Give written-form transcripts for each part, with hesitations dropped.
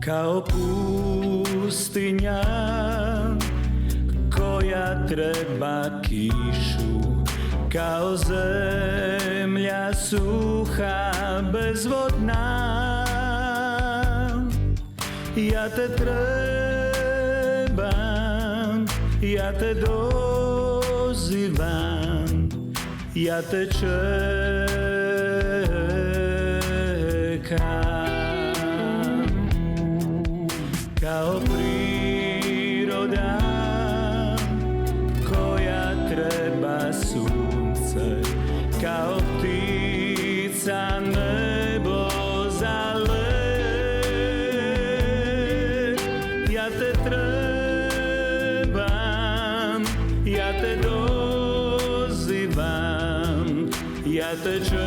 Kao pustinja koja treba kišu, kao zemlja suha bezvodna. Ja te trebam, ja te dozivam, ja te čekam. Kao priroda koja treba sunce, kao ptica nebo za let. Ja te trebam, ja te dozivam, ja te čekam.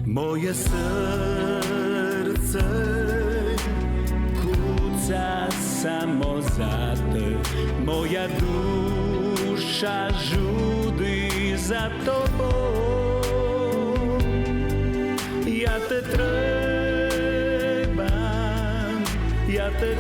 Moje srce kuca samo za te, moja duša žudi za tobom. Ja te trebam, ja te